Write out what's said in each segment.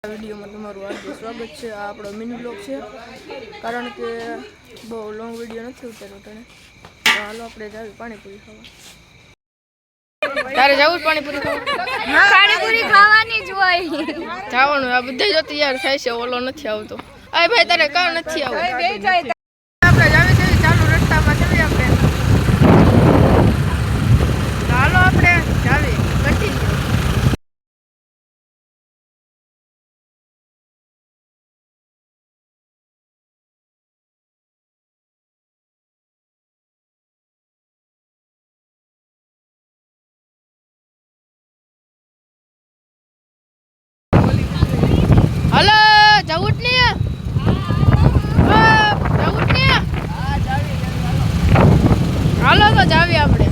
વિડીયોમાં તમારું હાર્દિક સ્વાગત છે। આ આપણો મિની બ્લોગ છે, કારણ કે બહુ લોંગ વિડીયો નથી ઉતાર્યો તને। તો હાલો આપણે જાવી પાણીપુરી ખાવા। તારે જવું પાણીપુરી ખાવા? હા, પાણીપુરી ખાવાની જ હોય। જવાનું આ બધા જો તૈયાર થાય છે, ઓલો નથી આવતો। આ ભાઈ તારે કાં નથી આવતું? આપણે જાવી છે ચાલુ રસ્તામાં છે આપણે। હાલો આપણે જાવી કન્ટિન્યુ। હાલો જવું જ નહીં? જવું જ નહીં? હાલો તો જાવી આપણે।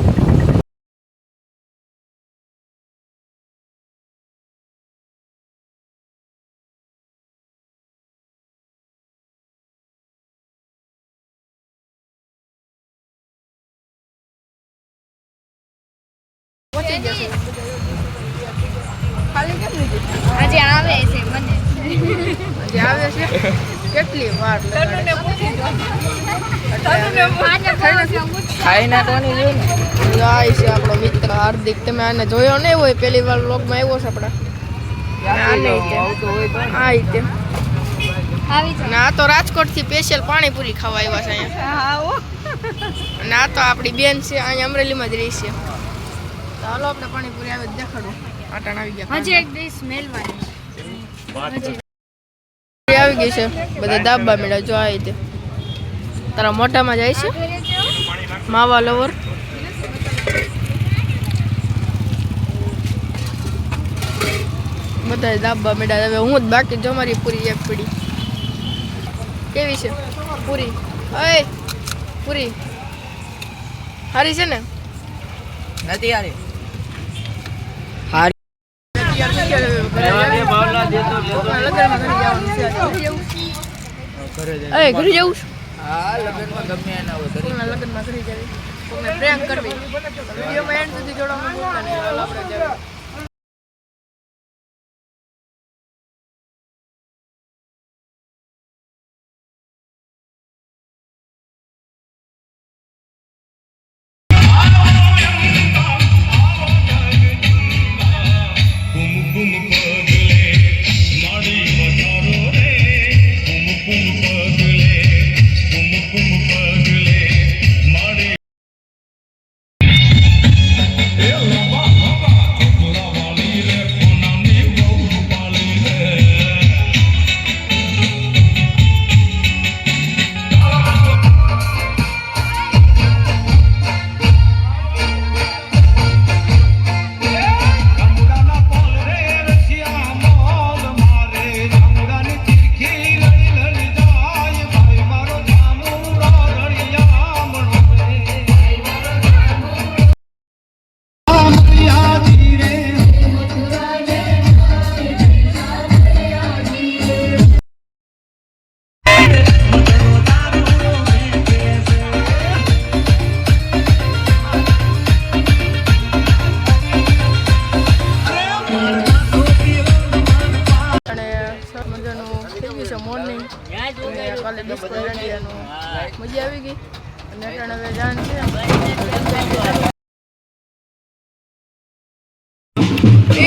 પહોંચી જશે ખાલી કેમ લીધી? આજે આવે છે મને હજી આવે છે? કેટલી વાર લગાડે? ખાઈ નાખવાની છે ને। જાય છે આપણો મિત્ર હાર્દિક। તમે આને જોયો નહીં હોય, પહેલી વાર વ્લોગમાં આવ્યો છે આપણા। હા રીતે અને આ તો રાજકોટથી સ્પેશિયલ પાણીપુરી ખાવા આવ્યા છે અહીંયા। અને આ તો આપણી બેન છે, અહીંયા અમરેલીમાં જ રહી છે। તો હાલો આપણે પાણીપુરી આવે દેખાડો। આટાણ આવી ગયા, હજી એક ડીશ મેલવાની આવી ગઈ છે। બધા દાબા મેળા જો આ રીતે તારા મોઢામાં જાય છે માવા લવર। બધા દાબા મેળા। હવે હું જ બાકી જો મારી પૂરી એક પડી કેવી છે પૂરી? અય પૂરી સારી છે ને? નથી યાર ઘરે જવું? હા, લગ્નમાં ગમે એના હોય ઘરે। લગ્નમાં ઘરે જવી, કોઈને પ્રેમ કરવી। વિડીયોમાં એન્ડ સુધી જોડવાનું ભૂલતા નહીં। હાલો આપણે જઈએ। મોર્નિંગ કાલે ડિસ્કો દાંડિયાનું મજા આવી ગઈ અને અટાણે હવે જાણ છે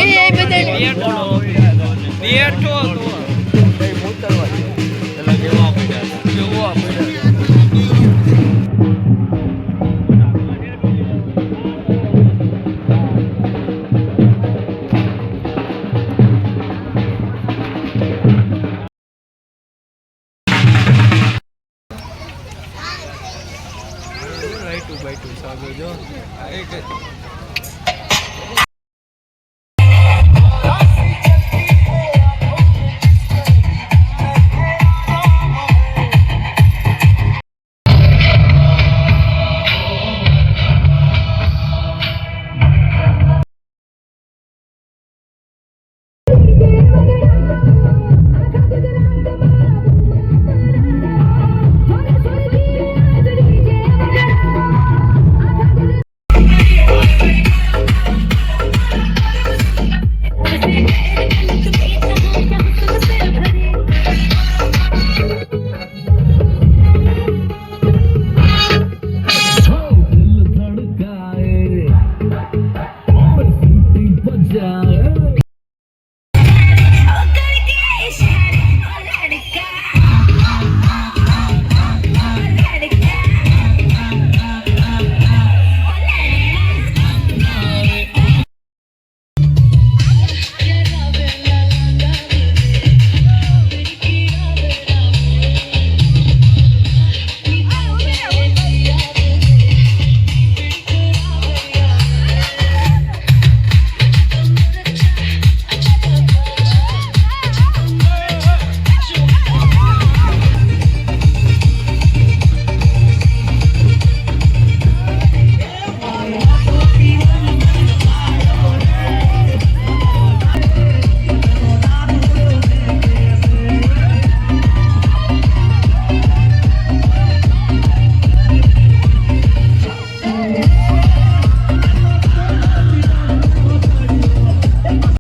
એ બધાને